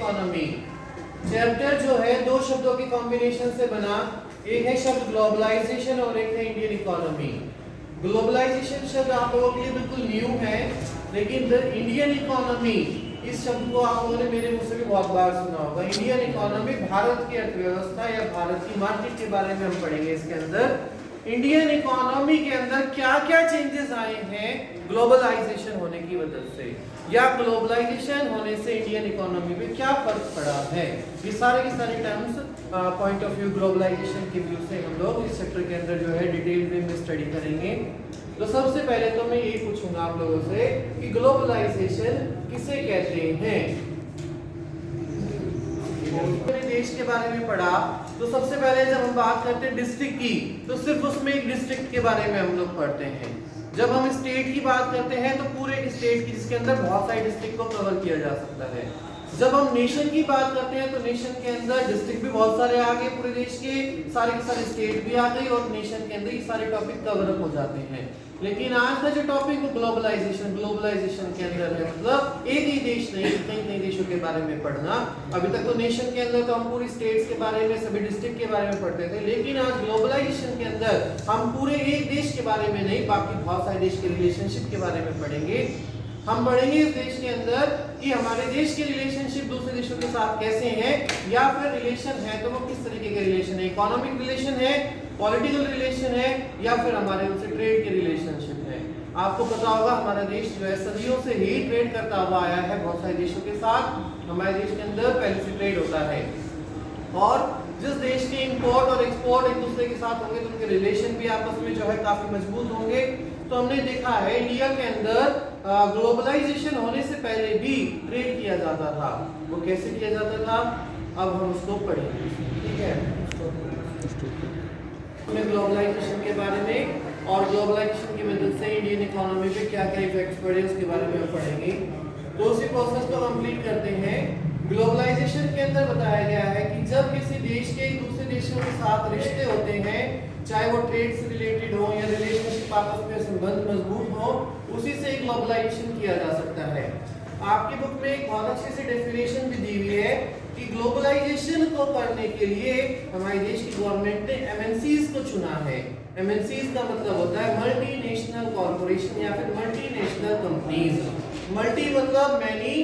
Economy. Chapter जो है दो शब्दों के कॉम्बिनेशन से बना, एक है शब्द ग्लोबलाइजेशन और एक है इंडियन इकोनॉमी। ग्लोबलाइजेशन शब्द आप लोगों के लिए बिल्कुल न्यू है, लेकिन द इंडियन इकोनॉमी इस शब्द को आप लोगों ने मेरे मुंह से भी बहुत बार सुना होगा। इंडियन इकोनॉमी भारत की अर्थव्यवस्था या भारत की मार्केट के बारे में हम पढ़ेंगे। इसके अंदर इंडियन इकोनॉमी के अंदर क्या क्या चेंजेस आए हैं ग्लोबलाइजेशन होने की वजह से, या ग्लोबलाइजेशन होने से इंडियन इकोनॉमी में क्या फर्क पड़ा है। ये सारे के सारे terms point of view globalization के व्यू से हम लोग इस चैप्टर के अंदर जो है डिटेल में स्टडी करेंगे। तो सबसे पहले तो मैं यही पूछूंगा आप लोगों से कि ग्लोबलाइजेशन किसे कहते हैं। अपने देश के बारे में पढ़ा तो सबसे पहले जब हम बात करते हैं डिस्ट्रिक्ट की, तो सिर्फ उसमें एक डिस्ट्रिक्ट के बारे में हम लोग पढ़ते हैं। जब हम स्टेट की बात करते हैं तो पूरे स्टेट की, जिसके अंदर बहुत सारे डिस्ट्रिक्ट को कवर किया जा सकता है। जब हम नेशन की बात करते हैं तो नेशन के अंदर डिस्ट्रिक्ट भी बहुत सारे आ गए, पूरे देश के सारे स्टेट भी आ गई और नेशन के अंदर ये सारे टॉपिक कवर अप हो जाते हैं। लेकिन आज का जो टॉपिक है ग्लोबलाइजेशन के अंदर है, मतलब एक ही देश नहीं, कई देशों के बारे में पढ़ना। अभी तक तो नेशन के अंदर तो हम पूरी स्टेट्स के बारे में, सभी डिस्ट्रिक्ट के बारे में पढ़ते थे, लेकिन आज ग्लोबलाइजेशन के अंदर हम पूरे एक देश के बारे में नहीं, बाकी बहुत सारे देश के रिलेशनशिप के बारे में पढ़ेंगे। हम पढ़ेंगे इस देश के अंदर कि हमारे देश के रिलेशनशिप दूसरे देशों के साथ कैसे हैं, या फिर रिलेशन है तो वो किस तरीके के रिलेशन है, इकोनॉमिक रिलेशन है, पॉलिटिकल रिलेशन है, या फिर हमारे उनसे ट्रेड के रिलेशनशिप है। आपको पता होगा हमारा देश जो है सदियों से ही ट्रेड करता हुआ आया है बहुत सारे देशों के साथ। हमारे देश के अंदर पहले से ट्रेड होता है, और जिस देश के इंपोर्ट और एक्सपोर्ट एक दूसरे के साथ होंगे तो उनके रिलेशन भी आपस में जो है काफी मजबूत होंगे। तो हमने देखा है इंडिया के अंदर ग्लोबलाइजेशन होने से पहले भी ट्रेड किया जाता था। वो कैसे किया जाता था, अब हम उसको पढ़ेंगे, ठीक है। ग्लोबलाइजेशन के बारे में और ग्लोबलाइजेशन की वजह से इंडियन इकोनॉमी पे क्या क्या इफेक्ट्स पड़े उसके बारे में हम पढ़ेंगे। तो उसी प्रोसेस को कंप्लीट करते हैं। ग्लोबलाइजेशन के अंदर बताया गया है कि जब किसी देश के दूसरे देशों के साथ रिश्ते होते हैं, चाहे वो ट्रेड से रिलेटेड हो या रिलेशनशिप आपस में संबंध मजबूत हो, उसी से ग्लोबलाइजेशन किया जा सकता है। आपकी बुक में एक बहुत अच्छी सी डेफिनेशन भी दी हुई है कि ग्लोबलाइजेशन को करने के लिए हमारे देश की गवर्नमेंट ने एमएनसीज को चुना है। एमएनसीज का मतलब होता है मल्टीनेशनल कॉर्पोरेशन या फिर मल्टीनेशनल कंपनीज। मल्टी मतलब मैनी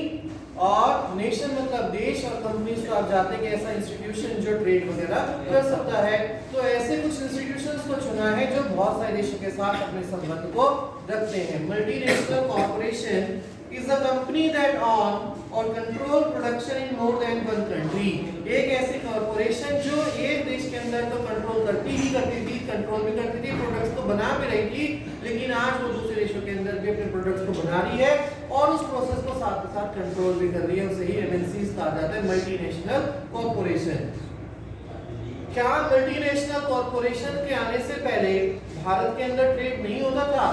और नेशन मतलब देश, और कंपनीज तो आप जानते हैं कि ऐसा इंस्टीट्यूशन जो ट्रेड वगैरह कर सकता है। तो ऐसे कुछ इंस्टीट्यूशंस को चुना है जो बहुत सारे देशों के साथ अपने संबंध को रखते हैं। Multinational corporation is a company that own or control production in more than one country। एक ऐसी कॉर्पोरेशन जो एक देश के अंदर तो कंट्रोल करती थी, कंट्रोल भी करती थी, प्रोडक्ट्स को बना भी रही थी, लेकिन आज वो दूसरे देशों के अंदर भी अपने प्रोडक्ट्स को बना रही है और उस प्रोसेस को साथ के साथ कंट्रोल भी कर रही है। उसे ही एमएनसीज कहा जाता है, मल्टीनेशनल कॉर्पोरेशन। क्या मल्टीनेशनल कॉर्पोरेशन के आने से पहले भारत के अंदर ट्रेड नहीं होता था?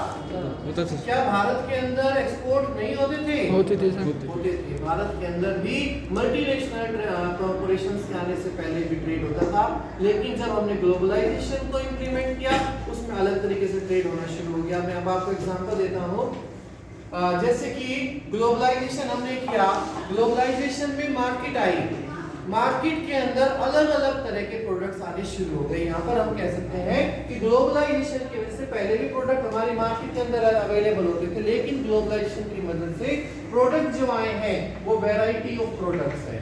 होता था। क्या भारत के अंदर एक्सपोर्ट नहीं होते थे? होते थे। भारत के अंदर भी मल्टीनेशनल कॉर्पोरेशंस के आने से पहले भी ट्रेड होता था, लेकिन जब हमने ग्लोबलाइजेशन को इंप्लीमेंट किया उसमें अलग तरीके से ट्रेड होना शुरू हो गया। मैं अब आपको एग्जांपल देता हूँ। जैसे कि ग्लोबलाइजेशन हमने किया, ग्लोबलाइजेशन में मार्केट आई, मार्केट के अंदर अलग अलग तरह के प्रोडक्ट्स आने शुरू हो गए। यहाँ पर हम कह सकते हैं कि ग्लोबलाइजेशन की वजह से पहले भी प्रोडक्ट हमारी मार्केट के अंदर अवेलेबल होते थे, लेकिन ग्लोबलाइजेशन की मदद से प्रोडक्ट जो आए हैं वो वैरायटी ऑफ प्रोडक्ट्स है।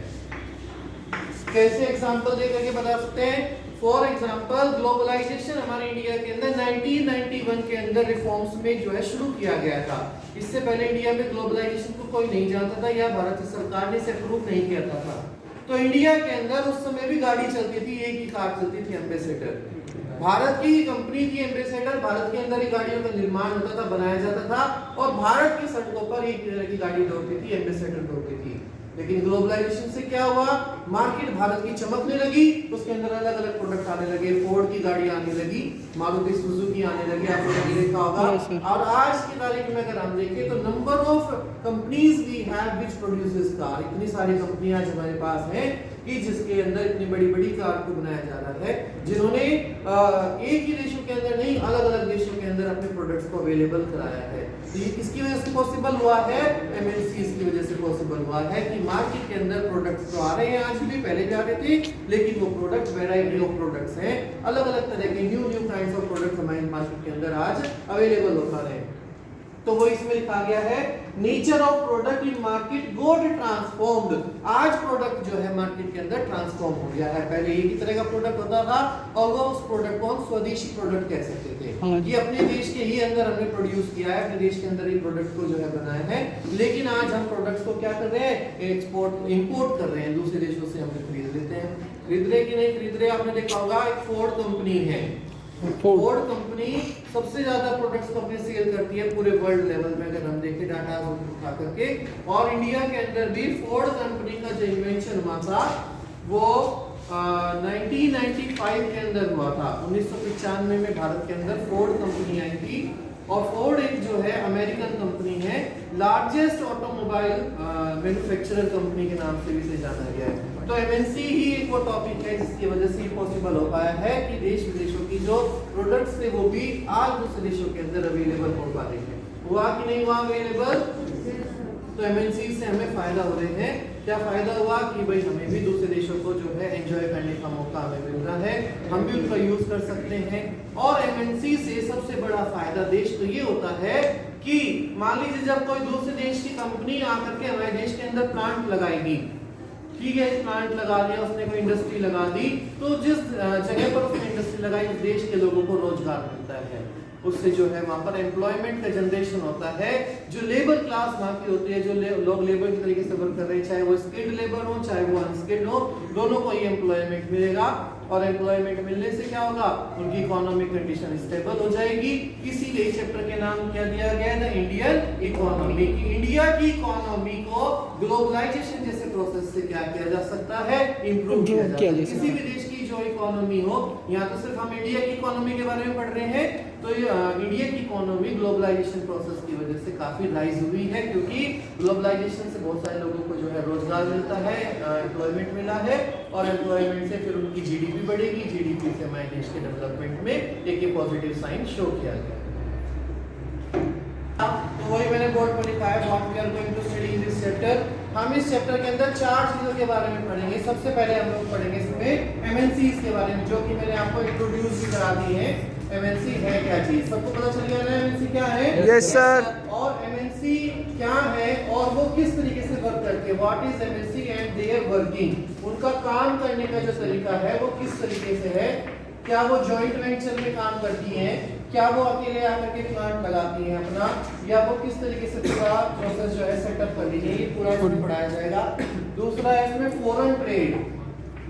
कैसे एग्जांपल देकर के बता सकते हैं? फॉर एग्जांपल ग्लोबलाइजेशन हमारे इंडिया के अंदर 1991 के अंदर रिफॉर्म्स में जो है शुरू किया गया था। इससे पहले इंडिया में ग्लोबलाइजेशन को कोई नहीं जानता था या भारत सरकार ने इसे अप्रूव नहीं करता था। तो इंडिया के अंदर उस समय भी गाड़ी चलती थी, एक ही कार चलती थी, एम्बेसडर। भारत की कंपनी थी एम्बेसडर, भारत के अंदर ही गाड़ियों का निर्माण होता था, बनाया जाता था, और भारत की सड़कों पर एक तरह की गाड़ी दौड़ती थी, एम्बेसडर दौड़ती थी। लेकिन ग्लोबलाइजेशन से क्या हुआ, मार्केट भारत की चमकने लगी, उसके अंदर अलग अलग प्रोडक्ट आने लगे, फोर्ड की गाड़ी आने लगी, मारुति सुजुकी आने लगी, आपने देखा होगा। और आज की तारीख में अगर हम देखें तो number of companies we have which produces car, इतनी सारी कंपनियां आज हमारे पास हैं कि जिसके अंदर इतनी बड़ी बड़ी कार को बनाया जा रहा है, जिन्होंने एक ही देशों के अंदर नहीं अलग अलग देशों के अंदर अपने प्रोडक्ट्स को अवेलेबल कराया है। तो ये किसकी वजह से पॉसिबल हुआ है? एमएनसीज की वजह से पॉसिबल हुआ है कि मार्केट के अंदर प्रोडक्ट्स तो आ रहे हैं, आज भी पहले जा रहे थे, लेकिन वो प्रोडक्ट्स वैरायटी ऑफ प्रोडक्ट्स हैं, अलग अलग तरह के न्यू काइंड्स ऑफ प्रोडक्ट्स हमारे मार्केट के अंदर आज अवेलेबल हो पा रहे हैं। तो वो इसमें लिखा गया है nature of product in market got transformed. आज प्रोडक्ट जो है मार्केट के अंदर ट्रांसफॉर्म हो गया है। पहले एक ही तरह का प्रोडक्ट होता था और वो उस प्रोडक्ट को हम स्वदेशी प्रोडक्ट कह सकते थे। ये अपने देश के ही अंदर हमने प्रोड्यूस किया है, अपने देश के अंदर ही प्रोडक्ट को जो है बनाया है। लेकिन आज हम प्रोडक्ट्स को क्या कर रहे हैं? एक्सपोर्ट इंपोर्ट कर रहे हैं, दूसरे देशों से हम खरीद लेते हैं। खरीद रहे कि नहीं खरीद रहे, आपने देखा होगा एक फोर्ड कंपनी है। फोर्ड कंपनी सबसे ज्यादा प्रोडक्ट्स को अपने सेल करती है पूरे वर्ल्ड लेवल में, अगर हम देखें डाटा उठा करके। और इंडिया के अंदर भी फोर्ड कंपनी का जो इन्वेंशन हुआ था वो 1995 के अंदर हुआ था। 1995 में भारत के अंदर फोर्ड कंपनी आई थी। और फोर्ड एक जो है अमेरिकन कंपनी है, लार्जेस्ट ऑटोमोबाइल मैन्युफैक्चरर कंपनी के नाम से भी इसे जाना गया है। तो एमएनसी ही एक वो टॉपिक है जिसकी वजह से पॉसिबल हो पाया है कि देश विदेशों की जो प्रोडक्ट्स थे वो भी आज दूसरे देशों के अंदर अवेलेबल हो पा रहे हैं। हुआ कि नहीं हुआ अवेलेबल? तो एमएनसी से हमें फायदा हो रहे हैं। क्या फायदा हुआ कि भाई हमें भी दूसरे देशों को जो है एंजॉय करने का मौका हमें मिल रहा है, हम भी उनका यूज कर सकते हैं। और एमएनसी से सबसे बड़ा फायदा देश तो ये होता है कि मान लीजिए जब कोई दूसरे देश की कंपनी आकर के हमारे देश के अंदर प्लांट लगाएगी, ठीक है, प्लांट लगा लिया उसने, कोई इंडस्ट्री लगा दी, तो जिस जगह पर उसने इंडस्ट्री लगाई उस देश के लोगों को रोजगार मिलता है, उससे जो है वहां पर एम्प्लॉयमेंट का जनरेशन होता है। जो लेबर क्लास वहां की होती है, जो लोग लेबर की तरीके से वर्क कर रहे हैं, चाहे वो स्किल्ड लेबर हो चाहे वो अनस्किल्ड हो, दोनों को ये एम्प्लॉयमेंट मिलेगा। और एम्प्लॉयमेंट मिलने से क्या होगा? उनकी इकोनॉमिक कंडीशन स्टेबल हो जाएगी। इसीलिए चैप्टर के नाम क्या दिया गया है? The Indian economy. इंडिया की इकोनॉमी को ग्लोबलाइजेशन जैसे प्रोसेस से क्या किया जा सकता है? इंप्रूव किया जा सकता है। किसी भी देश की जो इकोनॉमी हो, यहाँ तो सिर्फ हम इंडिया की इकोनॉमी के बारे में पढ़ रहे हैं, तो इंडिया की इकोनॉमी ग्लोबलाइजेशन प्रोसेस की वजह से काफी राइज हुई है, क्योंकि ग्लोबलाइजेशन से बहुत सारे लोगों को जो है रोजगार मिलता है, एम्प्लॉयमेंट मिला है, और एम्प्लॉयमेंट से फिर उनकी जीडीपी बढ़ेगी, जीडीपी से हमारे देश के डेवलपमेंट में एक पॉजिटिव साइन शो किया गया। तो वही मैंने बोर्ड पर लिखा है, what we are going to study in this chapter. हम इस चैप्टर के अंदर 4 चीजों के बारे में पढ़ेंगे। सबसे पहले हम लोग पढ़ेंगे इसमें एमएनसीज के बारे में, जो कि मैंने आपको इंट्रोड्यूस भी करा दी है। एमएनसी है क्या चीज, सबको पता चल गया ना एमएनसी क्या है? Yes sir. और एमएनसी क्या है और वो किस तरीके से वर्क करती है, what is MNC and their working. उनका काम करने का जो तरीका है वो किस तरीके से है, क्या वो जॉइंट वेंचर में काम करती हैं, क्या वो अकेले आकर के प्लांट लगाती हैं अपना, या वो किस तरीके से पूरा प्रोसेस जो है सेटअप कर लीजिए, ये पूरा इसमें पढ़ाया जाएगा। दूसरा है इसमें फॉरेन ट्रेड,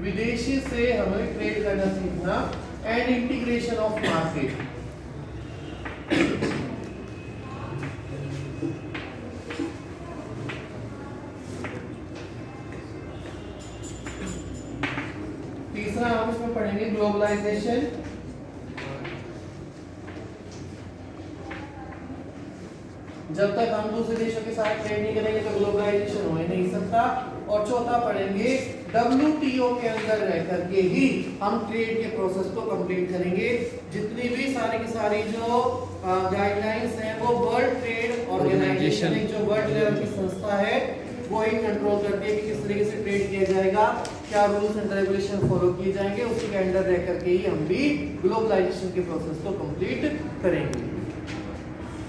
विदेशी से हमें ट्रेड करना सीखना, एंड इंटीग्रेशन ऑफ मार्केट। तीसरा हम इसमें पढ़ेंगे ग्लोबलाइजेशन। जब तक हम दूसरे देशों के साथ ट्रेड नहीं करेंगे तो ग्लोबलाइजेशन हो ही नहीं सकता। और चौथा पढ़ेंगे WTO के अंदर रह करके ही हम ट्रेड के प्रोसेस को कंप्लीट करेंगे। जितनी भी सारी की सारी जो गाइडलाइंस हैं वो वर्ल्ड ट्रेड ऑर्गेनाइजेशन, जो वर्ल्ड लेवल की संस्था है, वो ही कंट्रोल करती है कि किस तरीके से ट्रेड किया जाएगा, क्या रूल्स एंड रेगुलेशन फॉलो किए जाएंगे। उसी के अंडर रह करके ही हम भी ग्लोबलाइजेशन के प्रोसेस को कंप्लीट करेंगे।